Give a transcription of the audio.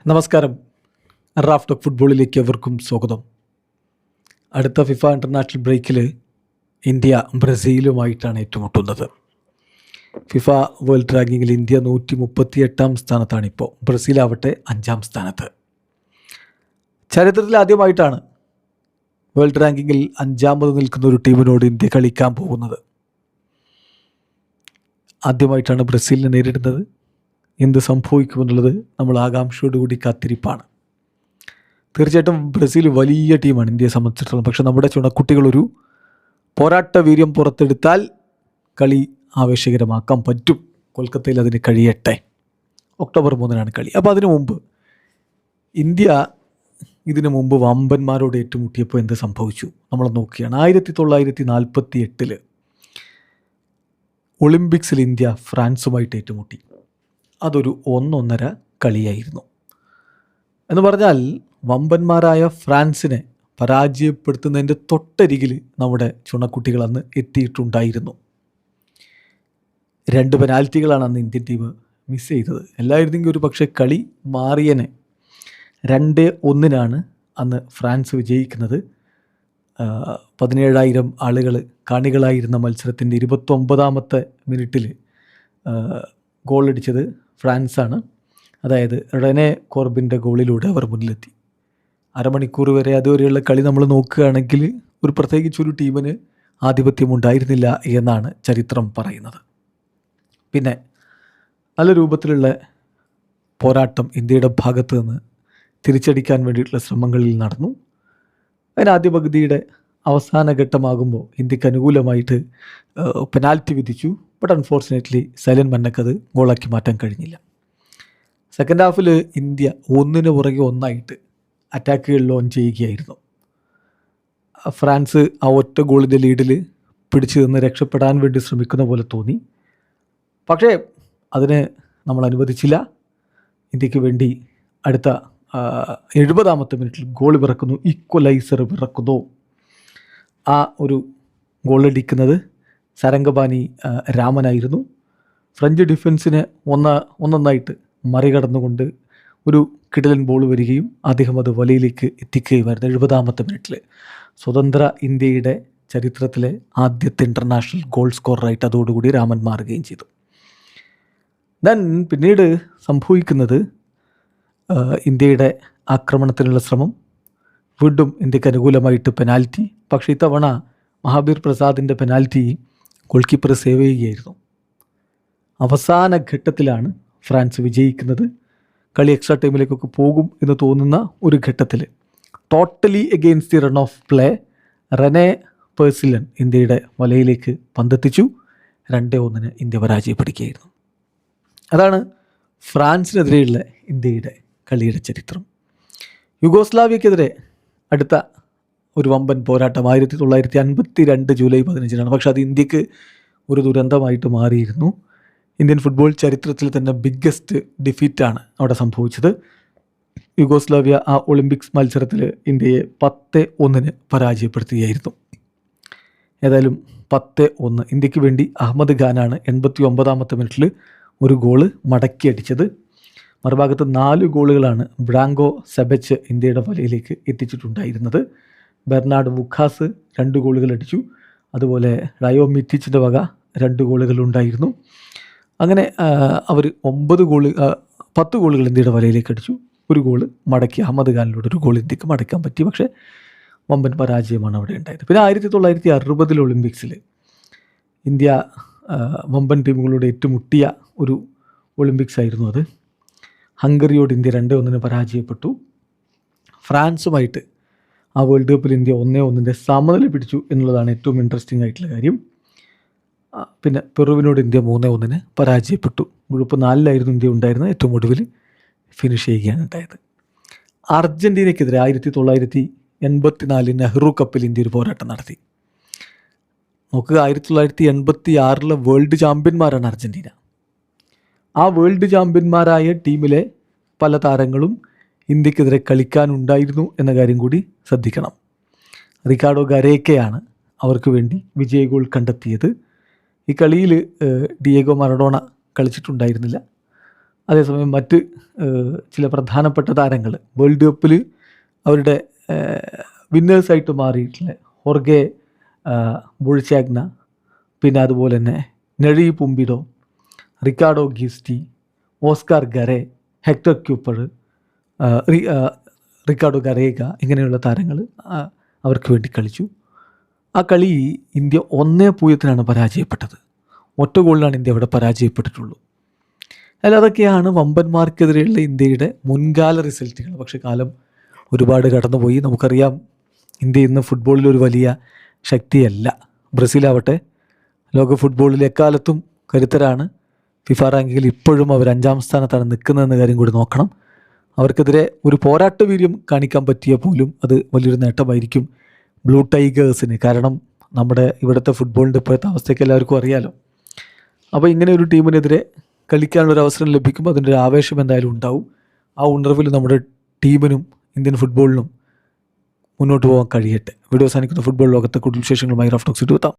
നമസ്കാരം. Raf talk ഫുട്ബോളിലേക്ക് എവർക്കും സ്വാഗതം. അടുത്ത ഫിഫ ഇൻ്റർനാഷണൽ ബ്രേക്കിൽ ഇന്ത്യ ബ്രസീലുമായിട്ടാണ് ഏറ്റുമുട്ടുന്നത്. ഫിഫ വേൾഡ് റാങ്കിങ്ങിൽ ഇന്ത്യ 138 സ്ഥാനത്താണിപ്പോൾ. ബ്രസീലാവട്ടെ 5 സ്ഥാനത്ത്. ചരിത്രത്തിൽ ആദ്യമായിട്ടാണ് വേൾഡ് റാങ്കിങ്ങിൽ 5ാമത് നിൽക്കുന്ന ഒരു ടീമിനോട് ഇന്ത്യ കളിക്കാൻ പോകുന്നത്. ആദ്യമായിട്ടാണ് ബ്രസീലിനെ നേരിടുന്നത്. എന്ത് സംഭവിക്കുമെന്നുള്ളത് നമ്മൾ ആകാംക്ഷയോടുകൂടി കാത്തിരിപ്പാണ്. തീർച്ചയായിട്ടും ബ്രസീൽ വലിയ ടീമാണ് ഇന്ത്യയെ സംബന്ധിച്ചിടത്തോളം. പക്ഷെ നമ്മുടെ ചുണക്കുട്ടികളൊരു പോരാട്ട വീര്യം പുറത്തെടുത്താൽ കളി ആവേശകരമാക്കാൻ പറ്റും. കൊൽക്കത്തയിൽ അതിന് കഴിയട്ടെ. ഒക്ടോബർ 3 കളി. അപ്പോൾ അതിനു മുമ്പ് ഇന്ത്യ ഇതിനു മുമ്പ് വമ്പന്മാരോട് ഏറ്റുമുട്ടിയപ്പോൾ എന്ത് സംഭവിച്ചു നമ്മൾ നോക്കുകയാണ്. 1948 ഒളിമ്പിക്സിൽ ഇന്ത്യ ഫ്രാൻസുമായിട്ട് ഏറ്റുമുട്ടി. അതൊരു 1-1.5 കളിയായിരുന്നു. എന്ന് പറഞ്ഞാൽ വമ്പന്മാരായ ഫ്രാൻസിനെ പരാജയപ്പെടുത്തുന്നതിൻ്റെ തൊട്ടരികിൽ നമ്മുടെ ചുണക്കുട്ടികൾ അന്ന് എത്തിയിട്ടുണ്ടായിരുന്നു. 2 പെനാൽറ്റികളാണ് അന്ന് ഇന്ത്യൻ ടീം മിസ് ചെയ്തത്. എല്ലായിരുന്നെങ്കിൽ ഒരു പക്ഷേ കളി മാറിയനെ. 2-1 അന്ന് ഫ്രാൻസ് വിജയിക്കുന്നത്. 17,000 ആളുകൾ കാണികളായിരുന്ന മത്സരത്തിൻ്റെ 29ാമത്തെ മിനിറ്റിൽ ഗോളടിച്ചത് ഫ്രാൻസാണ്. അതായത് റെനെ കോർബിൻ്റെ ഗോളിലൂടെ അവർ മുന്നിലെത്തി. അരമണിക്കൂർ വരെ അതുവരെയുള്ള കളി നമ്മൾ നോക്കുകയാണെങ്കിൽ പ്രത്യേകിച്ചൊരു ടീമിന് ആധിപത്യം ഉണ്ടായിരുന്നില്ല എന്നാണ് ചരിത്രം പറയുന്നത്. പിന്നെ നല്ല രൂപത്തിലുള്ള പോരാട്ടം ഇന്ത്യയുടെ ഭാഗത്ത് നിന്ന് തിരിച്ചടിക്കാൻ വേണ്ടിയിട്ടുള്ള ശ്രമങ്ങളിൽ നടന്നു. അതിന് ആദ്യ പകുതിയുടെ അവസാന ഘട്ടമാകുമ്പോൾ ഇന്ത്യക്ക് അനുകൂലമായിട്ട് പെനാൽറ്റി വിധിച്ചു. ബട്ട് അൺഫോർച്ചുനേറ്റ്ലി സൈലൻ മന്നക്കത് ഗോളാക്കി മാറ്റാൻ കഴിഞ്ഞില്ല. സെക്കൻഡ് ഹാഫിൽ ഇന്ത്യ 1-1 അറ്റാക്കുകൾ ലോഞ്ച് ചെയ്യുകയായിരുന്നു. ഫ്രാൻസ് ആ ഒറ്റ ഗോളിൻ്റെ ലീഡിൽ പിടിച്ചു നിന്ന് രക്ഷപ്പെടാൻ വേണ്ടി ശ്രമിക്കുന്ന പോലെ തോന്നി. പക്ഷേ അതിന് നമ്മൾ അനുവദിച്ചില്ല. ഇന്ത്യക്ക് വേണ്ടി അടുത്ത 70ാമത്തെ മിനിറ്റിൽ ഗോൾ പിറക്കുന്നു. ഈക്വലൈസർ പിറക്കുന്നു. ആ ഒരു ഗോളടിക്കുന്നത് സരംഗപാനി രാമനായിരുന്നു. ഫ്രഞ്ച് ഡിഫൻസിനെ ഒന്നൊന്നായിട്ട് മറികടന്നുകൊണ്ട് ഒരു കിടിലൻ ബോൾ വരികയും അദ്ദേഹം അത് വലയിലേക്ക് എത്തിക്കുകയുമായിരുന്നു. 70ാമത്തെ മിനിറ്റിൽ സ്വതന്ത്ര ഇന്ത്യയുടെ ചരിത്രത്തിലെ ആദ്യത്തെ ഇൻ്റർനാഷണൽ ഗോൾ സ്കോററായിട്ട് അതോടുകൂടി രാമൻ മാറുകയും ചെയ്തു. ദെൻ പിന്നീട് സംഭവിക്കുന്നത് ഇന്ത്യയുടെ ആക്രമണത്തിനുള്ള ശ്രമം. വീണ്ടും ഇന്ത്യക്ക് അനുകൂലമായിട്ട് പെനാൽറ്റി. പക്ഷേ ഇത്തവണ മഹാബീർ പ്രസാദിൻ്റെ പെനാൽറ്റി ഗോൾ കീപ്പർ സേവ് ചെയ്യുകയായിരുന്നു. അവസാന ഘട്ടത്തിലാണ് ഫ്രാൻസ് വിജയിക്കുന്നത്. കളി എക്സ്ട്രാ ടൈമിലേക്കൊക്കെ പോകും എന്ന് തോന്നുന്ന ഒരു ഘട്ടത്തിൽ totally against the run of play Rene പേഴ്സിലൻ ഇന്ത്യയുടെ വലയിലേക്ക് പന്തെത്തിച്ചു. 2-1 ഇന്ത്യ പരാജയപ്പെടുകയായിരുന്നു. അതാണ് ഫ്രാൻസിനെതിരെയുള്ള ഇന്ത്യയുടെ കളിയുടെ ചരിത്രം. യുഗോസ്ലാവിയക്കെതിരെ അടുത്ത ഒരു വമ്പൻ പോരാട്ടം 1952 ജൂലൈ 15 പക്ഷെ അത് ഇന്ത്യക്ക് ഒരു ദുരന്തമായിട്ട് മാറിയിരുന്നു. ഇന്ത്യൻ ഫുട്ബോൾ ചരിത്രത്തിൽ തന്നെ ബിഗ്ഗസ്റ്റ് ഡിഫീറ്റാണ് അവിടെ സംഭവിച്ചത്. യുഗോസ്ലാവിയ ആ ഒളിമ്പിക്സ് മത്സരത്തിൽ ഇന്ത്യയെ 10-1 പരാജയപ്പെടുത്തുകയായിരുന്നു. ഏതായാലും 10-1 ഇന്ത്യക്ക് വേണ്ടി അഹമ്മദ് ഖാനാണ് 89ാമത്തെ മിനിറ്റിൽ ഒരു ഗോള് മടക്കി അടിച്ചത്. മറുഭാഗത്ത് 4 ഗോളുകളാണ് ബ്രാങ്കോ സെബച്ച് ഇന്ത്യയുടെ വലയിലേക്ക് എത്തിച്ചിട്ടുണ്ടായിരുന്നത്. ബെർണാഡ് വുഖാസ് 2 ഗോളുകൾ അടിച്ചു. അതുപോലെ റയോ മിറ്റിച്ചിൻ്റെ വക 2 ഗോളുകൾ ഉണ്ടായിരുന്നു. അങ്ങനെ അവർ 10 ഗോളുകൾ ഇന്ത്യയുടെ വലയിലേക്ക് അടിച്ചു. ഒരു ഗോള് മടക്കി അഹമ്മദ് ഖാനിലൂടെ ഒരു ഗോൾ ഇന്ത്യക്ക് മടക്കാൻ പറ്റി. പക്ഷേ വമ്പൻ പരാജയമാണ് അവിടെ ഉണ്ടായത്. പിന്നെ 1960 ഒളിമ്പിക്സിൽ ഇന്ത്യ വമ്പൻ ടീമുകളോട് ഏറ്റുമുട്ടിയ ഒരു ഒളിമ്പിക്സ് ആയിരുന്നു അത്. ഹംഗറിയോട് ഇന്ത്യ 2-1 പരാജയപ്പെട്ടു. ഫ്രാൻസുമായിട്ട് ആ വേൾഡ് കപ്പിൽ ഇന്ത്യ 1-1 സമനില പിടിച്ചു എന്നുള്ളതാണ് ഏറ്റവും ഇൻട്രസ്റ്റിംഗ് ആയിട്ടുള്ള കാര്യം. പിന്നെ പെറുവിനോട് ഇന്ത്യ 3-1 പരാജയപ്പെട്ടു. ഗ്രൂപ്പ് 4 ഇന്ത്യ ഉണ്ടായിരുന്നത്. ഏറ്റവും ഒടുവിൽ ഫിനിഷ് ചെയ്യുകയാണ് ഉണ്ടായത്. അർജൻറ്റീനയ്ക്കെതിരെ 1984 നെഹ്റു കപ്പിൽ ഇന്ത്യ ഒരു പോരാട്ടം നടത്തി. നോക്കുക, 1986 വേൾഡ് ചാമ്പ്യന്മാരാണ് അർജൻറ്റീന. ആ വേൾഡ് ചാമ്പ്യന്മാരായ ടീമിലെ പല താരങ്ങളും ഇന്ത്യക്കെതിരെ കളിക്കാനുണ്ടായിരുന്നു എന്ന കാര്യം കൂടി ശ്രദ്ധിക്കണം. റിക്കാർഡോ ഗരേക്കയാണ് അവർക്ക് വേണ്ടി വിജയ ഗോൾ കണ്ടെത്തിയത്. ഈ കളിയിൽ ഡിയേഗോ മറഡോണ കളിച്ചിട്ടുണ്ടായിരുന്നില്ല. അതേസമയം മറ്റ് ചില പ്രധാനപ്പെട്ട താരങ്ങൾ വേൾഡ് കപ്പിൽ അവരുടെ വിന്നേഴ്സായിട്ട് മാറിയിട്ടുള്ള ഹോർഗെ ബുൾച്ചാഗ്ന, പിന്നെ അതുപോലെ തന്നെ നെഴി പുംപിഡോ, Ricardo ഗിസ്റ്റി, Oscar ഗരെ, hectare Kuiper, Ricardo ഗരേഗ ഇങ്ങനെയുള്ള താരങ്ങൾ അവർക്ക് വേണ്ടി കളിച്ചു. ആ കളി ഇന്ത്യ 1-0 പരാജയപ്പെട്ടത്. ഒറ്റ ഗോളിലാണ് ഇന്ത്യ അവിടെ പരാജയപ്പെട്ടിട്ടുള്ളൂ. അല്ല, അതൊക്കെയാണ് വമ്പന്മാർക്കെതിരെയുള്ള ഇന്ത്യയുടെ മുൻകാല റിസൾട്ടുകൾ. പക്ഷെ കാലം ഒരുപാട് കടന്നുപോയി. നമുക്കറിയാം, ഇന്ത്യ ഇന്ന് ഫുട്ബോളിൽ ഒരു വലിയ ശക്തിയല്ല. ബ്രസീലാവട്ടെ ലോക ഫുട്ബോളിൽ എക്കാലത്തും കരുത്തരാണ്. ഫിഫ റാങ്കിങ്ങിൽ ഇപ്പോഴും അവർ 5-ാം സ്ഥാനത്താണ് നിൽക്കുന്നതെന്ന കാര്യം കൂടി നോക്കണം. അവർക്കെതിരെ ഒരു പോരാട്ട വീര്യം കാണിക്കാൻ പറ്റിയ പോലും അത് വലിയൊരു നേട്ടമായിരിക്കും ബ്ലൂ ടൈഗേഴ്സിന്. കാരണം നമ്മുടെ ഇവിടുത്തെ ഫുട്ബോളിൻ്റെ ഇപ്പോഴത്തെ അവസ്ഥയ്ക്ക് എല്ലാവർക്കും അറിയാലോ. അപ്പോൾ ഇങ്ങനെ ഒരു ടീമിനെതിരെ കളിക്കാനുള്ളൊരു അവസരം ലഭിക്കുമ്പോൾ അതിൻ്റെ ഒരു ആവേശം എന്തായാലും ഉണ്ടാവും. ആ ഉണർവിൽ നമ്മുടെ ടീമിനും ഇന്ത്യൻ ഫുട്ബോളിനും മുന്നോട്ട് പോകാൻ കഴിയട്ടെ. വീഡിയോ അവസാനിക്കുന്ന ഫുട്ബോൾ ലോകത്തെ കൂടുതൽ വിശേഷങ്ങളുമായി റഫ് ടോക്സ് എത്താം.